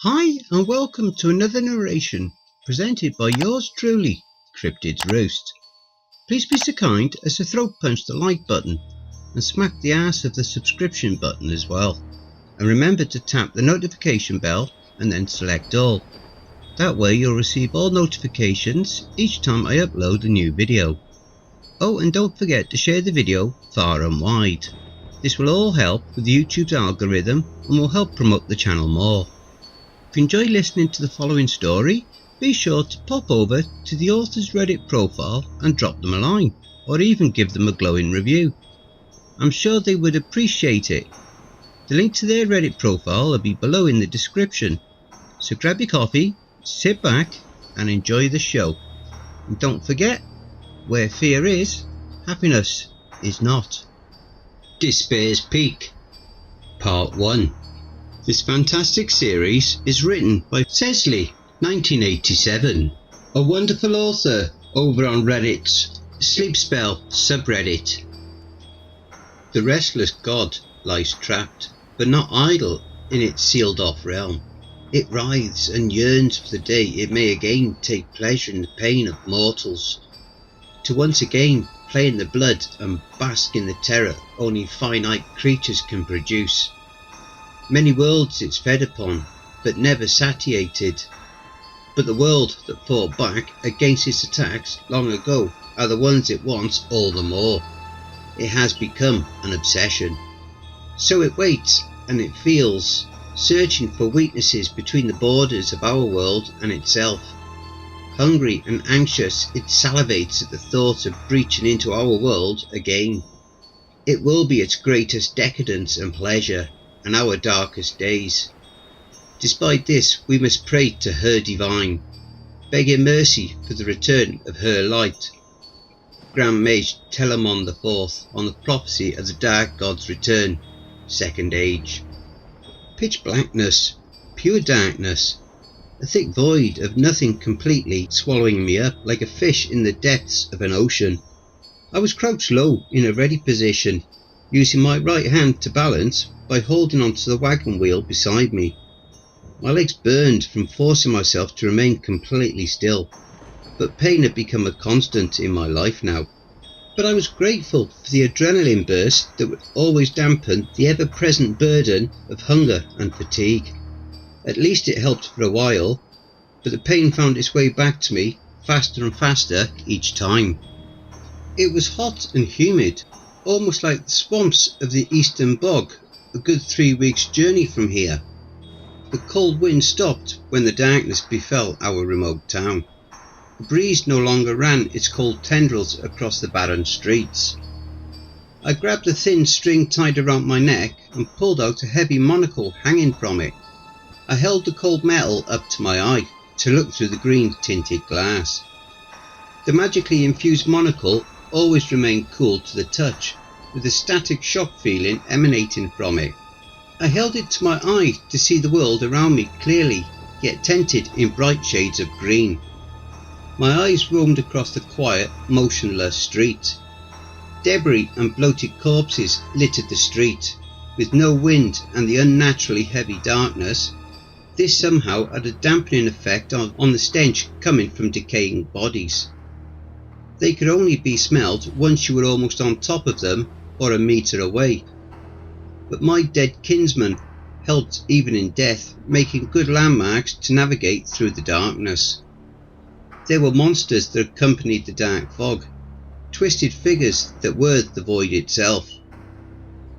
Hi and welcome to another narration presented by yours truly, Cryptids Roost. Please be so kind as to throat punch the like button and smack the ass of the subscription button as well. And remember to tap the notification bell and then select all. That way you'll receive all notifications each time I upload a new video. Oh, and don't forget to share the video far and wide. This will all help with YouTube's algorithm and will help promote the channel more. If you enjoy listening to the following story, be sure to pop over to the author's Reddit profile and drop them a line, or even give them a glowing review. I'm sure they would appreciate it. The link to their Reddit profile will be below in the description. So grab your coffee, sit back and enjoy the show. And don't forget, where fear is, happiness is not. Despair's Peak, Part 1. This fantastic series is written by Cesly1987, a wonderful author over on Reddit's Sleep Spell subreddit. The restless god lies trapped, but not idle, in its sealed-off realm. It writhes and yearns for the day it may again take pleasure in the pain of mortals, to once again play in the blood and bask in the terror only finite creatures can produce. Many worlds it's fed upon, but never satiated. But the world that fought back against its attacks long ago are the ones it wants all the more. It has become an obsession. So it waits and it feels, searching for weaknesses between the borders of our world and itself. Hungry and anxious, it salivates at the thought of breaching into our world again. It will be its greatest decadence and pleasure, and our darkest days. Despite this, we must pray to her divine, begging mercy for the return of her light. Grand Mage Telamon IV on the prophecy of the Dark God's return, Second Age. Pitch blackness, pure darkness, a thick void of nothing completely swallowing me up like a fish in the depths of an ocean. I was crouched low in a ready position, using my right hand to balance by holding onto the wagon wheel beside me. My legs burned from forcing myself to remain completely still, but pain had become a constant in my life now. But I was grateful for the adrenaline burst that would always dampen the ever-present burden of hunger and fatigue. At least it helped for a while, but the pain found its way back to me faster and faster each time. It was hot and humid, almost like the swamps of the Eastern Bog, a good 3 weeks' journey from here. The cold wind stopped when the darkness befell our remote town. The breeze no longer ran its cold tendrils across the barren streets. I grabbed a thin string tied around my neck and pulled out a heavy monocle hanging from it. I held the cold metal up to my eye to look through the green tinted glass. The magically infused monocle always remained cool to the touch, with a static shock feeling emanating from it. I held it to my eye to see the world around me clearly, yet tinted in bright shades of green. My eyes roamed across the quiet, motionless street. Debris and bloated corpses littered the street, with no wind and the unnaturally heavy darkness. This somehow had a dampening effect on the stench coming from decaying bodies. They could only be smelled once you were almost on top of them or a metre away. But my dead kinsman helped even in death, making good landmarks to navigate through the darkness. There were monsters that accompanied the dark fog, twisted figures that were the void itself.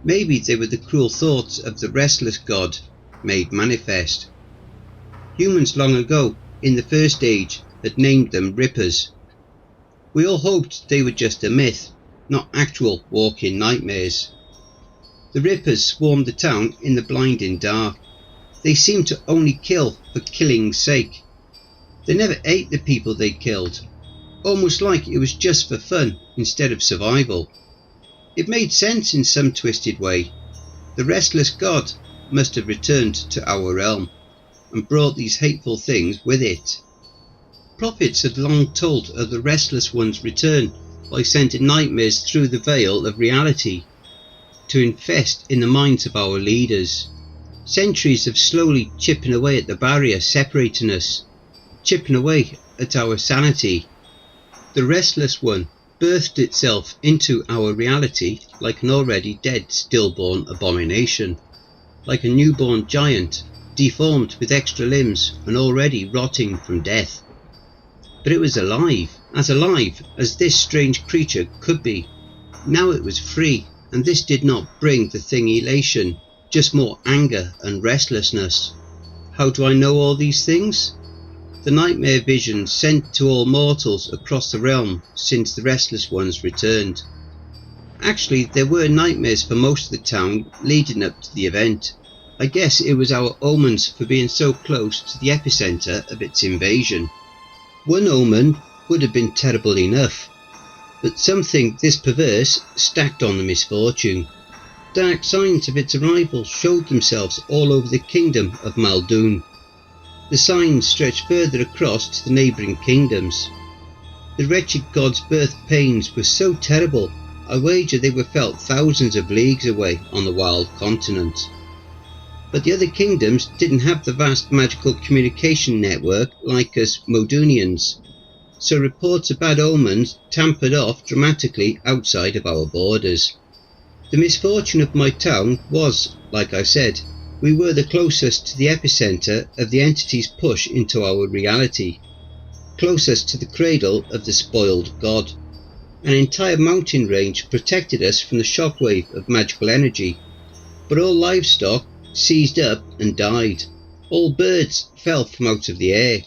Maybe they were the cruel thoughts of the restless god made manifest. Humans long ago, in the First Age, had named them Rippers. We all hoped they were just a myth, not actual walking nightmares. The Rippers swarmed the town in the blinding dark. They seemed to only kill for killing's sake. They never ate the people they killed, almost like it was just for fun instead of survival. It made sense in some twisted way. The restless god must have returned to our realm and brought these hateful things with it. Prophets had long told of the restless one's return by sending nightmares through the veil of reality to infest in the minds of our leaders. Centuries of slowly chipping away at the barrier separating us, chipping away at our sanity. The restless one birthed itself into our reality like an already dead stillborn abomination, like a newborn giant, deformed with extra limbs and already rotting from death. But it was alive as this strange creature could be. Now it was free, and this did not bring the thing elation, just more anger and restlessness. How do I know all these things? The nightmare visions sent to all mortals across the realm since the restless ones returned. Actually, there were nightmares for most of the town leading up to the event. I guess it was our omens for being so close to the epicenter of its invasion. One omen would have been terrible enough, but something this perverse stacked on the misfortune. Dark signs of its arrival showed themselves all over the kingdom of Muldoon. The signs stretched further across to the neighbouring kingdoms. The wretched god's birth pains were so terrible, I wager they were felt thousands of leagues away on the wild continent. But the other kingdoms didn't have the vast magical communication network like us Muldoonians, so reports of bad omens tampered off dramatically outside of our borders. The misfortune of my town was, like I said, we were the closest to the epicenter of the entity's push into our reality, closest to the cradle of the spoiled god. An entire mountain range protected us from the shockwave of magical energy, but all livestock seized up and died. All birds fell from out of the air.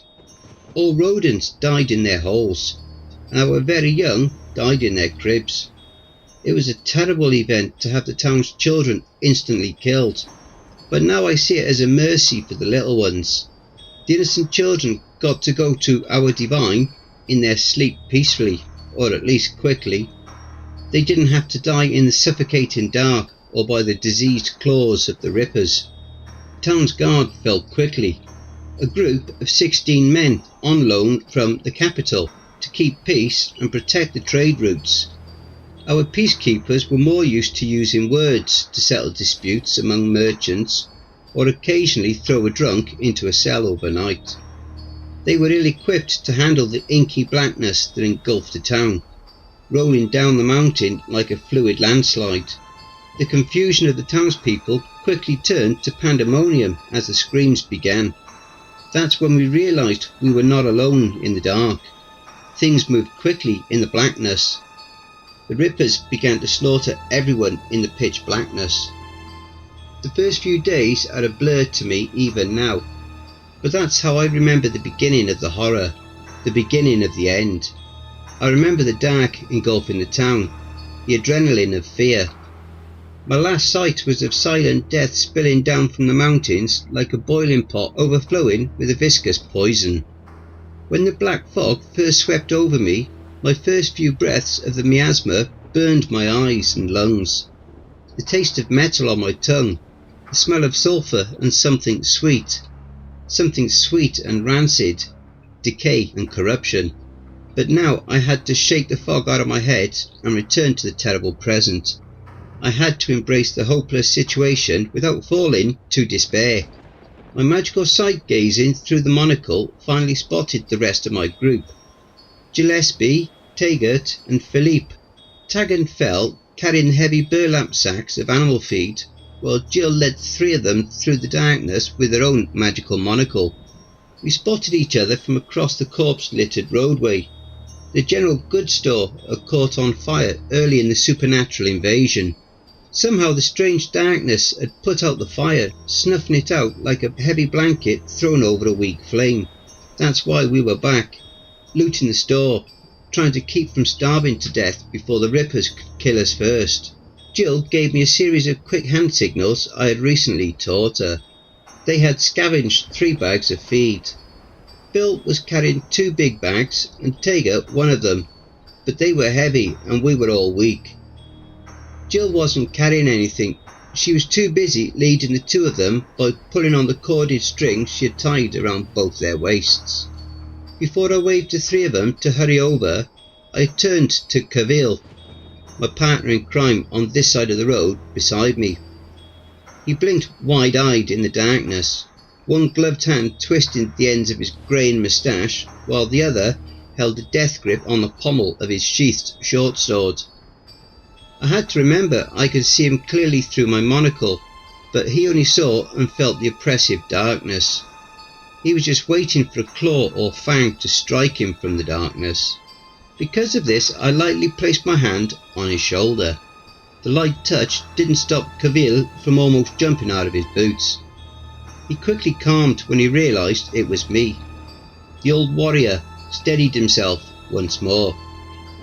All rodents died in their holes, and our very young died in their cribs. It was a terrible event to have the town's children instantly killed, but now I see it as a mercy for the little ones. The innocent children got to go to our divine in their sleep peacefully, or at least quickly. They didn't have to die in the suffocating dark or by the diseased claws of the rippers. The town's guard fell quickly, a group of 16 men on loan from the capital to keep peace and protect the trade routes. Our peacekeepers were more used to using words to settle disputes among merchants, or occasionally throw a drunk into a cell overnight. They were ill-equipped to handle the inky blackness that engulfed the town, rolling down the mountain like a fluid landslide. The confusion of the townspeople quickly turned to pandemonium as the screams began. That's when we realised we were not alone in the dark. Things moved quickly in the blackness. The rippers began to slaughter everyone in the pitch blackness. The first few days are a blur to me even now, but that's how I remember the beginning of the horror, the beginning of the end. I remember the dark engulfing the town, the adrenaline of fear. My last sight was of silent death spilling down from the mountains like a boiling pot overflowing with a viscous poison. When the black fog first swept over me, my first few breaths of the miasma burned my eyes and lungs. The taste of metal on my tongue, the smell of sulphur and something sweet and rancid, decay and corruption. But now I had to shake the fog out of my head and return to the terrible present. I had to embrace the hopeless situation without falling to despair. My magical sight gazing through the monocle finally spotted the rest of my group. Gillespie, Taggart and Philippe. Taggart fell, carrying heavy burlap sacks of animal feed, while Jill led 3 of them through the darkness with her own magical monocle. We spotted each other from across the corpse-littered roadway. The general goods store had caught on fire early in the supernatural invasion. Somehow the strange darkness had put out the fire, snuffing it out like a heavy blanket thrown over a weak flame. That's why we were back, looting the store, trying to keep from starving to death before the rippers could kill us first. Jill gave me a series of quick hand signals I had recently taught her. They had scavenged 3 bags of feed. Bill was carrying 2 big bags and Taggart one of them, but they were heavy and we were all weak. Jill wasn't carrying anything. She was too busy leading the 2 of them by pulling on the corded string she had tied around both their waists. Before I waved to 3 of them to hurry over, I turned to Cavil, my partner in crime on this side of the road beside me. He blinked wide-eyed in the darkness, one gloved hand twisting the ends of his greying moustache, while the other held a death grip on the pommel of his sheathed short sword. I had to remember I could see him clearly through my monocle, but he only saw and felt the oppressive darkness. He was just waiting for a claw or fang to strike him from the darkness. Because of this, I lightly placed my hand on his shoulder. The light touch didn't stop Cavil from almost jumping out of his boots. He quickly calmed when he realised it was me. The old warrior steadied himself once more.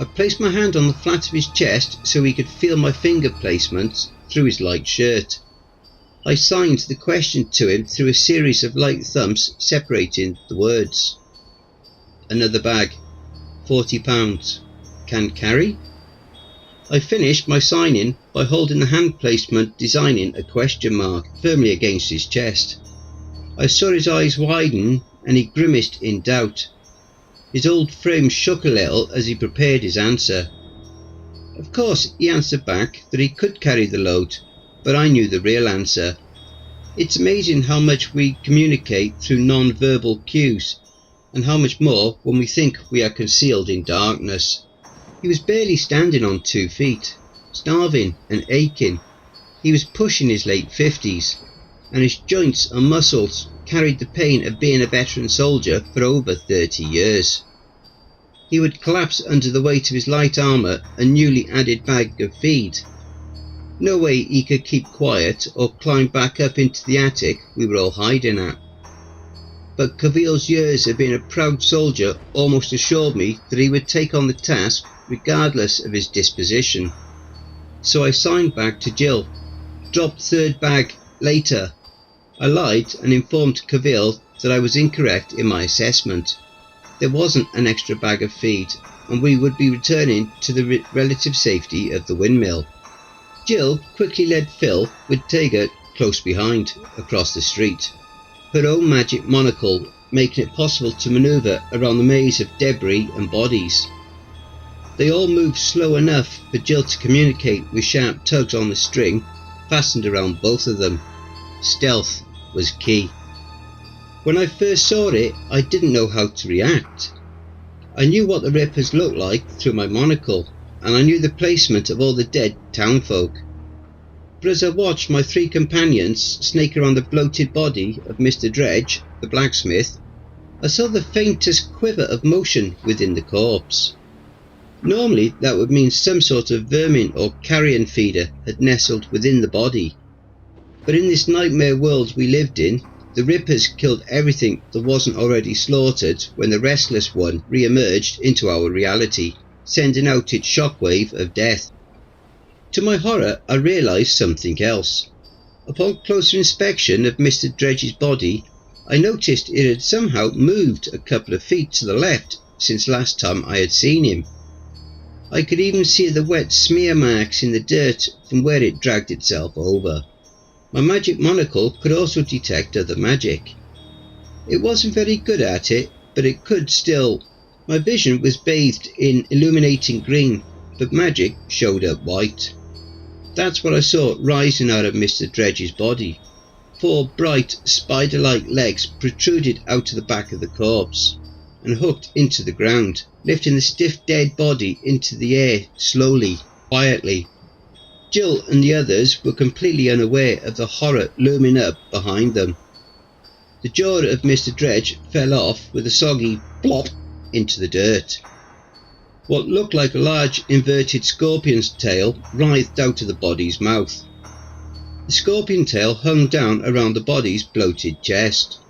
I placed my hand on the flat of his chest so he could feel my finger placements through his light shirt. I signed the question to him through a series of light thumps separating the words. Another bag. £40. Can carry? I finished my signing by holding the hand placement designing a question mark firmly against his chest. I saw his eyes widen and he grimaced in doubt. His old frame shook a little as he prepared his answer. Of course he answered back that he could carry the load, but I knew the real answer. It's amazing how much we communicate through non-verbal cues, and how much more when we think we are concealed in darkness. He was barely standing on 2 feet, starving and aching. He was pushing his late 50s, and his joints and muscles carried the pain of being a veteran soldier for over 30 years. He would collapse under the weight of his light armour and newly added bag of feed. No way he could keep quiet or climb back up into the attic we were all hiding at. But Cavil's years of being a proud soldier almost assured me that he would take on the task regardless of his disposition. So I signed back to Jill. Dropped third bag later. I lied and informed Cavil that I was incorrect in my assessment. There wasn't an extra bag of feed, and we would be returning to the relative safety of the windmill. Jill quickly led Phil, with Tega close behind, across the street, her own magic monocle making it possible to manoeuvre around the maze of debris and bodies. They all moved slow enough for Jill to communicate with sharp tugs on the string fastened around both of them. Stealth was key. When I first saw it, I didn't know how to react. I knew what the rippers looked like through my monocle, and I knew the placement of all the dead townfolk. But as I watched my 3 companions snake around the bloated body of Mr. Dredge, the blacksmith, I saw the faintest quiver of motion within the corpse. Normally that would mean some sort of vermin or carrion feeder had nestled within the body. But in this nightmare world we lived in, the rippers killed everything that wasn't already slaughtered when the restless one re-emerged into our reality, sending out its shockwave of death. To my horror, I realised something else. Upon closer inspection of Mr. Dredge's body, I noticed it had somehow moved a couple of feet to the left since last time I had seen him. I could even see the wet smear marks in the dirt from where it dragged itself over. My magic monocle could also detect other magic. It wasn't very good at it, but it could still. My vision was bathed in illuminating green, but magic showed up white. That's what I saw rising out of Mr. Dredge's body. 4 bright, spider-like legs protruded out of the back of the corpse and hooked into the ground, lifting the stiff dead body into the air slowly, quietly. Jill and the others were completely unaware of the horror looming up behind them. The jaw of Mr. Dredge fell off with a soggy plop into the dirt. What looked like a large inverted scorpion's tail writhed out of the body's mouth. The scorpion tail hung down around the body's bloated chest.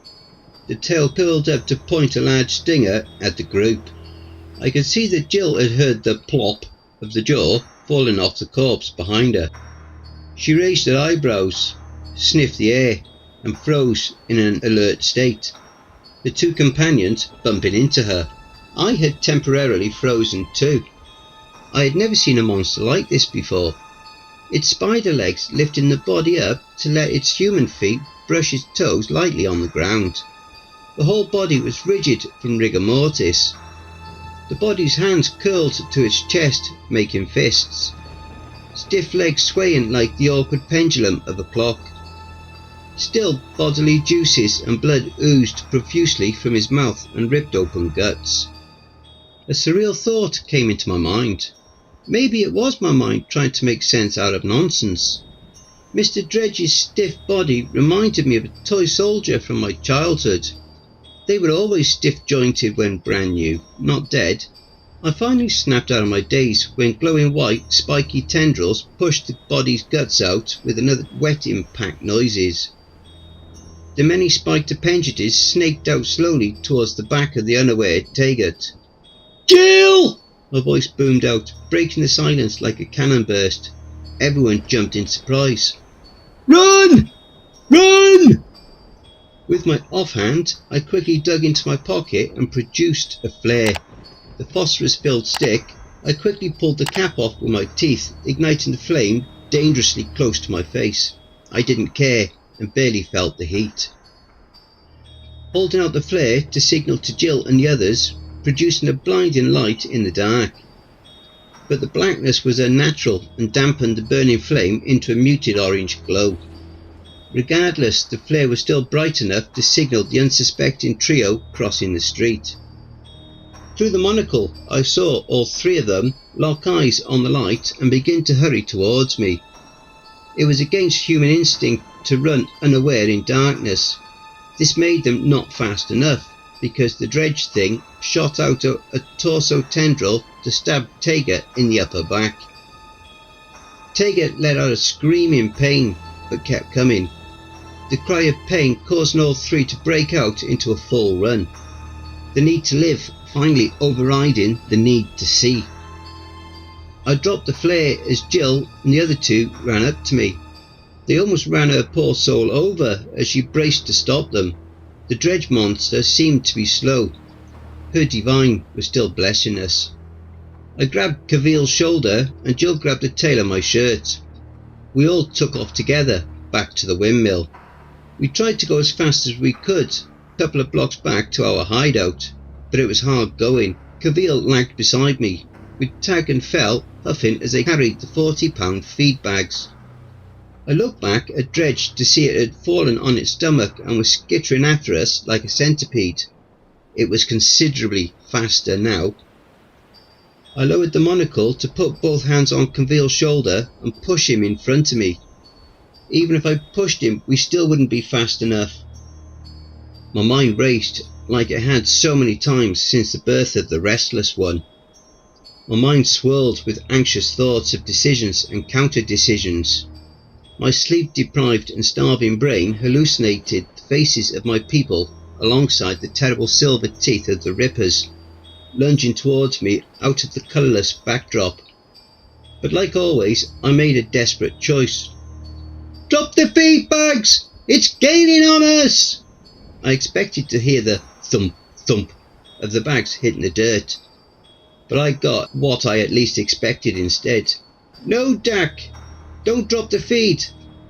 The tail curled up to point a large stinger at the group. I could see that Jill had heard the plop of the jaw falling off the corpse behind her. She raised her eyebrows, sniffed the air, and froze in an alert state, the 2 companions bumping into her. I had temporarily frozen too. I had never seen a monster like this before. Its spider legs lifting the body up to let its human feet brush its toes lightly on the ground. The whole body was rigid from rigor mortis. The body's hands curled to its chest, making fists. Stiff legs swaying like the awkward pendulum of a clock. Still, bodily juices and blood oozed profusely from his mouth and ripped open guts. A surreal thought came into my mind. Maybe it was my mind trying to make sense out of nonsense. Mr. Dredge's stiff body reminded me of a toy soldier from my childhood. They were always stiff-jointed when brand new, not dead. I finally snapped out of my daze when glowing white, spiky tendrils pushed the body's guts out with another wet impact noises. The many spiked appendages snaked out slowly towards the back of the unaware Taggart. "Jill!" My voice boomed out, breaking the silence like a cannon burst. Everyone jumped in surprise. "Run! Run!" With my offhand, I quickly dug into my pocket and produced a flare. The phosphorus-filled stick, I quickly pulled the cap off with my teeth, igniting the flame dangerously close to my face. I didn't care and barely felt the heat. Holding out the flare to signal to Jill and the others, producing a blinding light in the dark. But the blackness was unnatural and dampened the burning flame into a muted orange glow. Regardless, the flare was still bright enough to signal the unsuspecting trio crossing the street. Through the monocle, I saw all three of them lock eyes on the light and begin to hurry towards me. It was against human instinct to run unaware in darkness. This made them not fast enough, because the dredge thing shot out a torso tendril to stab Taggart in the upper back. Taggart let out a scream in pain, but kept coming. The cry of pain caused all three to break out into a full run. The need to live finally overriding the need to see. I dropped the flare as Jill and the other two ran up to me. They almost ran her poor soul over as she braced to stop them. The dredge monster seemed to be slow. Her divine was still blessing us. I grabbed Cavil's shoulder and Jill grabbed the tail of my shirt. We all took off together, back to the windmill. We tried to go as fast as we could, a couple of blocks back to our hideout, but it was hard going. Cavil lagged beside me, with Tag and Fell huffing as they carried the 40-pound feed bags. I looked back at Dredge to see it had fallen on its stomach and was skittering after us like a centipede. It was considerably faster now. I lowered the monocle to put both hands on Cavil's shoulder and push him in front of me. Even if I pushed him, we still wouldn't be fast enough. My mind raced like it had so many times since the birth of the Restless One. My mind swirled with anxious thoughts of decisions and counter-decisions. My sleep-deprived and starving brain hallucinated the faces of my people alongside the terrible silver teeth of the Rippers, lunging towards me out of the colourless backdrop. But like always, I made a desperate choice. "Drop the feed bags! It's gaining on us!" I expected to hear the thump, thump of the bags hitting the dirt, but I got what I at least expected instead. "No, Dak! Don't drop the feed.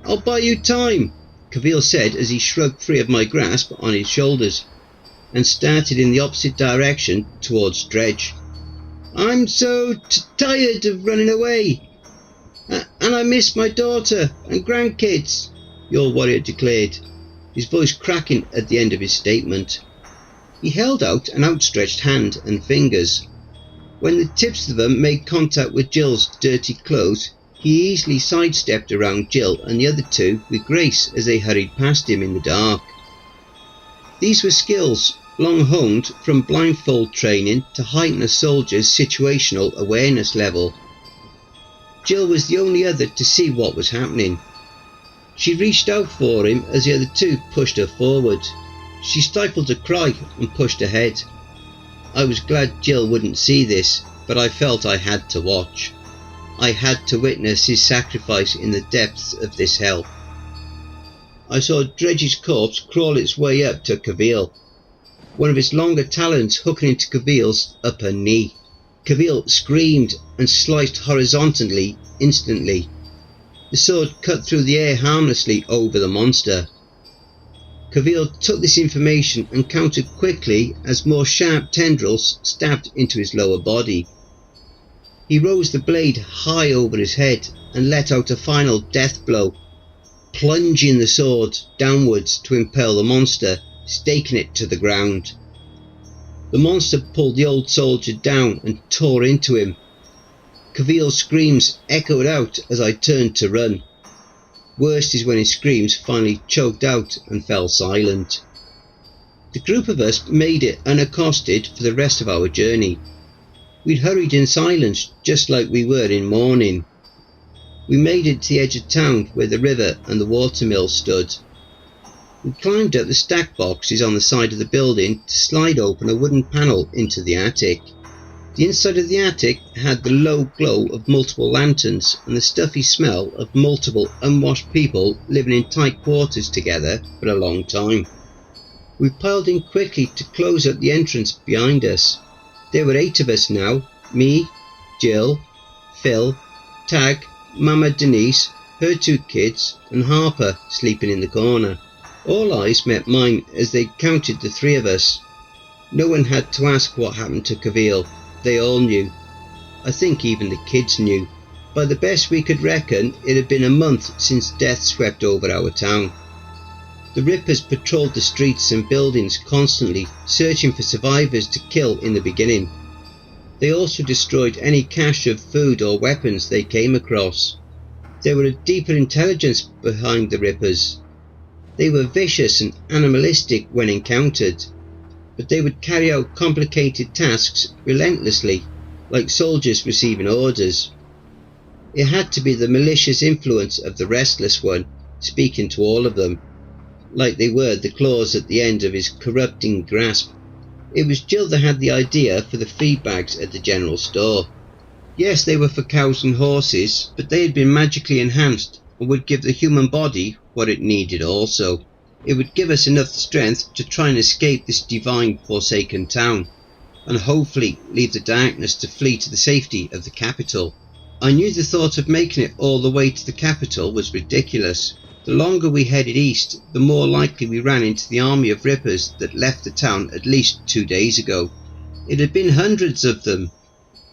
I'll buy you time," Cavil said as he shrugged free of my grasp on his shoulders and started in the opposite direction towards Dredge. "I'm so tired of running away. And I miss my daughter and grandkids," the old warrior declared, his voice cracking at the end of his statement. He held out an outstretched hand and fingers. When the tips of them made contact with Jill's dirty clothes, he easily sidestepped around Jill and the other two with grace as they hurried past him in the dark. These were skills long honed from blindfold training to heighten a soldier's situational awareness level. Jill was the only other to see what was happening. She reached out for him as the other two pushed her forward. She stifled a cry and pushed ahead. I was glad Jill wouldn't see this, but I felt I had to watch. I had to witness his sacrifice in the depths of this hell. I saw Dredge's corpse crawl its way up to Cavil, one of its longer talons hooking into Cavil's upper knee. Cavil screamed and sliced horizontally instantly. The sword cut through the air harmlessly over the monster. Cavil took this information and countered quickly as more sharp tendrils stabbed into his lower body. He rose the blade high over his head and let out a final death blow. plunging the sword downwards to impale the monster, staking it to the ground. The monster pulled the old soldier down and tore into him. Cavil's screams echoed out as I turned to run. Worst is when his screams finally choked out and fell silent. The group of us made it unaccosted for the rest of our journey. We'd hurried in silence, just like we were in mourning. We made it to the edge of town where the river and the watermill stood. We climbed up the stack boxes on the side of the building to slide open a wooden panel into the attic. The inside of the attic had the low glow of multiple lanterns and the stuffy smell of multiple unwashed people living in tight quarters together for a long time. We piled in quickly to close up the entrance behind us. There were 8 of us now, me, Jill, Phil, Tag, Mama Denise, her 2 kids and Harper sleeping in the corner. All eyes met mine as they counted the 3 of us. No one had to ask what happened to Cavil. They all knew. I think even the kids knew. By the best we could reckon, it had been a month since death swept over our town. The Rippers patrolled the streets and buildings constantly, searching for survivors to kill in the beginning. They also destroyed any cache of food or weapons they came across. There were a deeper intelligence behind the Rippers. They were vicious and animalistic when encountered, but they would carry out complicated tasks relentlessly, like soldiers receiving orders. It had to be the malicious influence of the Restless One speaking to all of them, like they were the claws at the end of his corrupting grasp. It was Jill that had the idea for the feed bags at the general store. Yes, they were for cows and horses, but they had been magically enhanced and would give the human body what it needed also. It would give us enough strength to try and escape this divine forsaken town, and hopefully leave the darkness to flee to the safety of the capital. I knew the thought of making it all the way to the capital was ridiculous. The longer we headed east, the more likely we ran into the army of Rippers that left the town at least 2 days ago. It had been hundreds of them.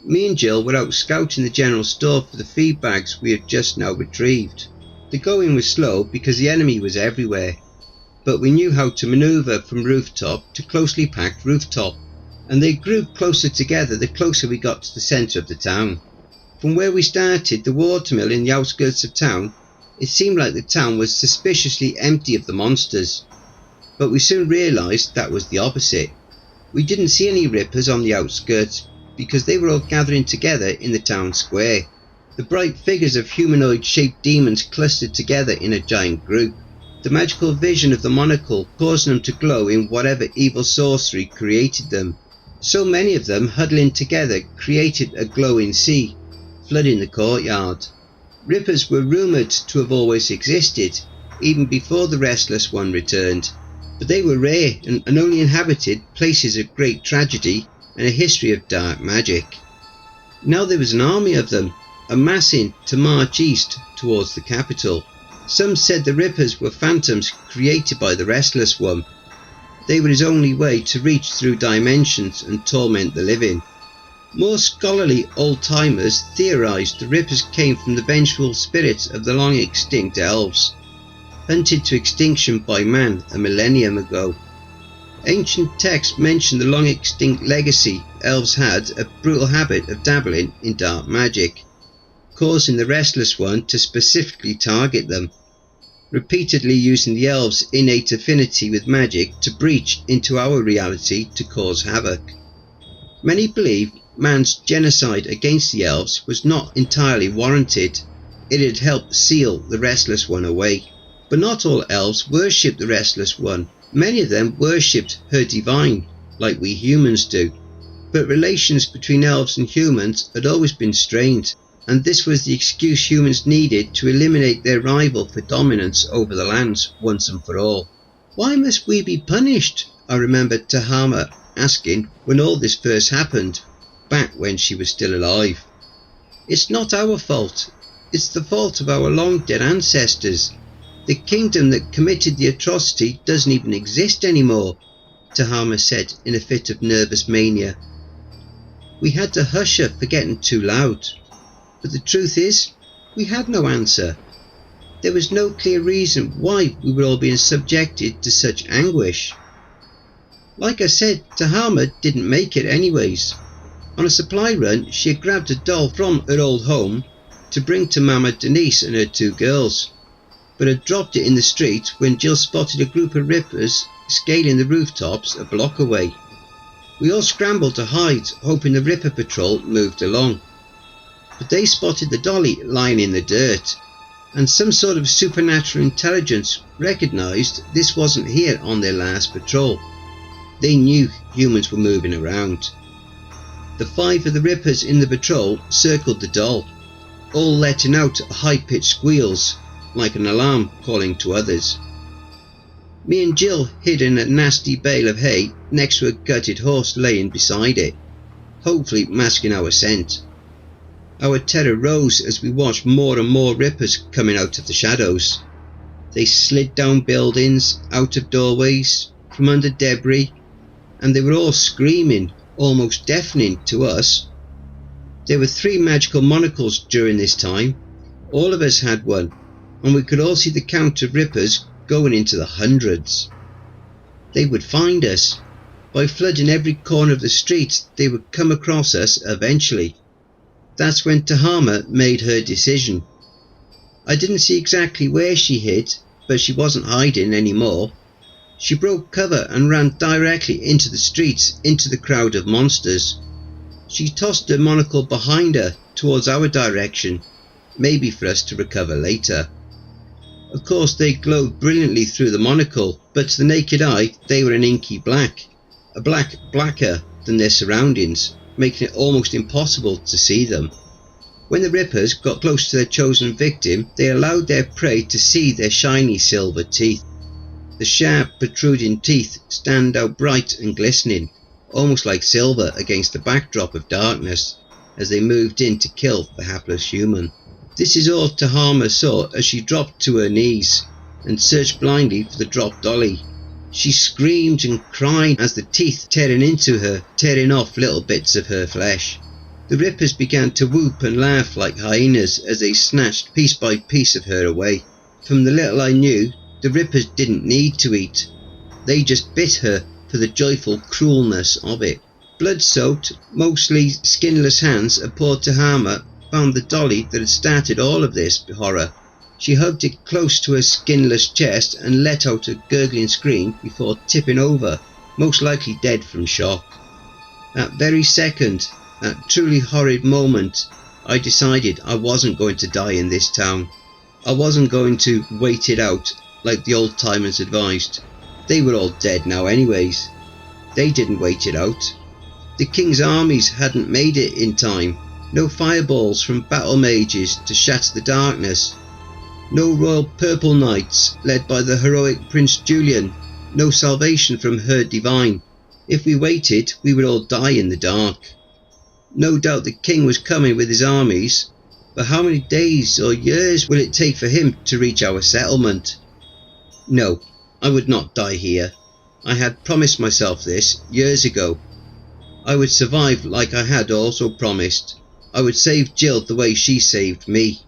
Me and Jill were out scouting the general store for the feed bags we had just now retrieved. The going was slow because the enemy was everywhere, but we knew how to manoeuvre from rooftop to closely packed rooftop, and they grew closer together the closer we got to the centre of the town. From where we started, the watermill in the outskirts of town, it seemed like the town was suspiciously empty of the monsters, but we soon realised that was the opposite. We didn't see any Rippers on the outskirts because they were all gathering together in the town square. The bright figures of humanoid-shaped demons clustered together in a giant group, the magical vision of the monocle causing them to glow in whatever evil sorcery created them. So many of them huddling together created a glowing sea, flooding the courtyard. Rippers were rumoured to have always existed, even before the Restless One returned, but they were rare and only inhabited places of great tragedy and a history of dark magic. Now there was an army of them, amassing to march east towards the capital. Some said the Rippers were phantoms created by the Restless One. They were his only way to reach through dimensions and torment the living. More scholarly old-timers theorised the Rippers came from the vengeful spirits of the long-extinct elves, hunted to extinction by man a millennium ago. Ancient texts mention the long-extinct legacy elves had a brutal habit of dabbling in dark magic, causing the Restless One to specifically target them, repeatedly using the elves' innate affinity with magic to breach into our reality to cause havoc. Many believe man's genocide against the elves was not entirely warranted. It had helped seal the Restless One away. But not all elves worshipped the Restless One. Many of them worshipped her divine, like we humans do. But relations between elves and humans had always been strained, and this was the excuse humans needed to eliminate their rival for dominance over the lands once and for all. Why must we be punished? I remember Tahama asking when all this first happened, back when she was still alive. It's not our fault. It's the fault of our long dead ancestors. The kingdom that committed the atrocity doesn't even exist anymore, Tahama said in a fit of nervous mania. We had to hush her for getting too loud. But the truth is, we had no answer. there was no clear reason why we were all being subjected to such anguish. Like I said, Tahama didn't make it anyways. On a supply run, she had grabbed a doll from her old home to bring to Mama Denise and her 2 girls, but had dropped it in the street when Jill spotted a group of rippers scaling the rooftops a block away. We all scrambled to hide, hoping the Ripper patrol moved along. But they spotted the dolly lying in the dirt, and some sort of supernatural intelligence recognised this wasn't here on their last patrol. They knew humans were moving around. The 5 of the Rippers in the patrol circled the doll, all letting out high-pitched squeals, like an alarm calling to others. Me and Jill hid in a nasty bale of hay next to a gutted horse laying beside it, hopefully masking our scent. Our terror rose as we watched more and more Rippers coming out of the shadows. They slid down buildings, out of doorways, from under debris, and they were all screaming, almost deafening to us. There were 3 magical monocles during this time. All of us had one, and we could all see the count of Rippers going into the hundreds. They would find us. By flooding every corner of the street, they would come across us eventually. That's when Tahama made her decision. I didn't see exactly where she hid, but she wasn't hiding anymore. She broke cover and ran directly into the streets, into the crowd of monsters. She tossed her monocle behind her towards our direction, maybe for us to recover later. Of course, they glowed brilliantly through the monocle, but to the naked eye they were an inky black, a black blacker than their surroundings, making it almost impossible to see them. When the Rippers got close to their chosen victim, they allowed their prey to see their shiny silver teeth. The sharp protruding teeth stand out bright and glistening, almost like silver against the backdrop of darkness, as they moved in to kill the hapless human. This is all Tahama saw as she dropped to her knees and searched blindly for the dropped dolly. She screamed and cried as the teeth tearing into her, tearing off little bits of her flesh. The Rippers began to whoop and laugh like hyenas as they snatched piece by piece of her away. From the little I knew, the Rippers didn't need to eat. They just bit her for the joyful cruelness of it. Blood-soaked, mostly skinless hands of poor Tahama found the dolly that had started all of this horror. She hugged it close to her skinless chest and let out a gurgling scream before tipping over, most likely dead from shock. That very second, that truly horrid moment, I decided I wasn't going to die in this town. I wasn't going to wait it out like the old timers advised. They were all dead now anyways. They didn't wait it out. The king's armies hadn't made it in time. No fireballs from battle mages to shatter the darkness. No royal purple knights led by the heroic Prince Julian. No salvation from her divine. If we waited, we would all die in the dark. No doubt the king was coming with his armies, but how many days or years will it take for him to reach our settlement? No, I would not die here. I had promised myself this years ago. I would survive like I had also promised. I would save Jill the way she saved me.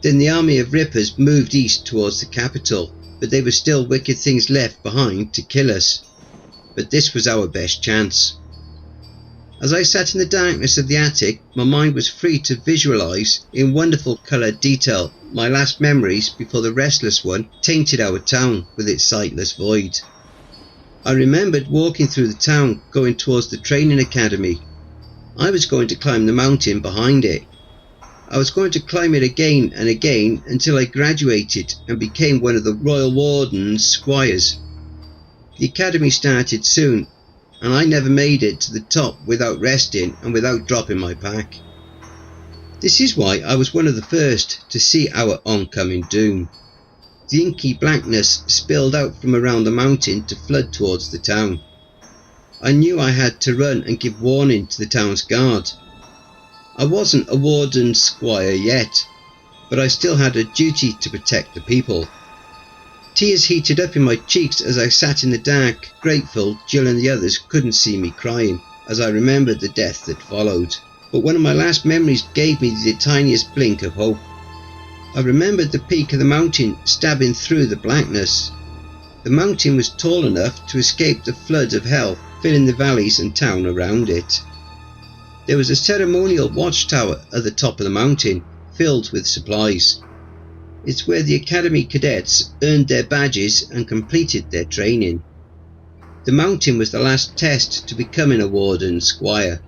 Then the army of Rippers moved east towards the capital, but there were still wicked things left behind to kill us. But this was our best chance. As I sat in the darkness of the attic, my mind was free to visualise in wonderful coloured detail my last memories before the restless one tainted our town with its sightless void. I remembered walking through the town going towards the training academy. I was going to climb the mountain behind it. I was going to climb it again and again until I graduated and became one of the Royal Warden's squires. The academy started soon, and I never made it to the top without resting and without dropping my pack. This is why I was one of the first to see our oncoming doom. The inky blackness spilled out from around the mountain to flood towards the town. I knew I had to run and give warning to the town's guard. I wasn't a warden's squire yet, but I still had a duty to protect the people. Tears heated up in my cheeks as I sat in the dark, grateful Jill and the others couldn't see me crying as I remembered the death that followed. But one of my last memories gave me the tiniest blink of hope. I remembered the peak of the mountain stabbing through the blackness. The mountain was tall enough to escape the floods of hell filling the valleys and town around it. There was a ceremonial watchtower at the top of the mountain, filled with supplies. It's where the academy cadets earned their badges and completed their training. The mountain was the last test to becoming a warden squire.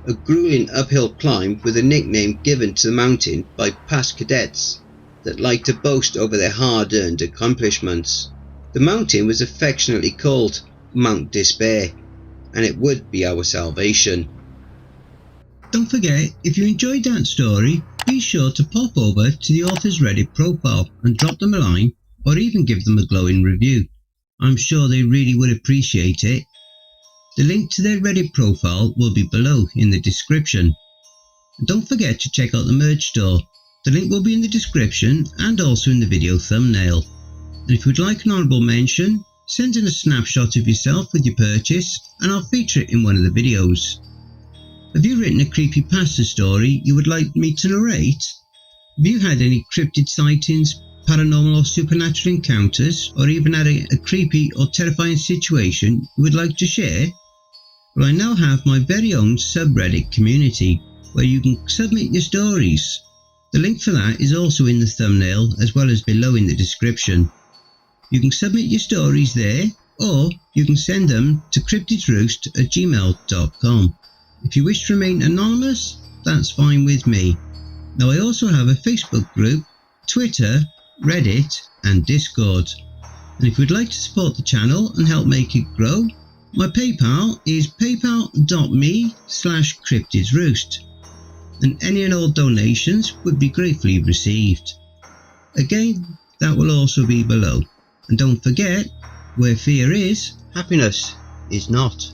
A grueling uphill climb with a nickname given to the mountain by past cadets that liked to boast over their hard-earned accomplishments. The mountain was affectionately called Mount Despair, and it would be our salvation. Don't forget, if you enjoyed that story, be sure to pop over to the author's Reddit profile and drop them a line, or even give them a glowing review. I'm sure they really would appreciate it. The link to their Reddit profile will be below in the description. And don't forget to check out the merch store. The link will be in the description and also in the video thumbnail. And if you'd like an honourable mention, send in a snapshot of yourself with your purchase and I'll feature it in one of the videos. Have you written a creepypasta story you would like me to narrate? Have you had any cryptid sightings, paranormal or supernatural encounters, or even had a creepy or terrifying situation you would like to share? Well, I now have my very own subreddit community where you can submit your stories. The link for that is also in the thumbnail as well as below in the description. You can submit your stories there, or you can send them to cryptidsroost@gmail.com. If you wish to remain anonymous, that's fine with me. Now I also have a Facebook group, Twitter, Reddit and Discord. And if you'd like to support the channel and help make it grow, my PayPal is paypal.me/cryptidsroost. And any and all donations would be gratefully received. Again, that will also be below. And don't forget, where fear is, happiness is not.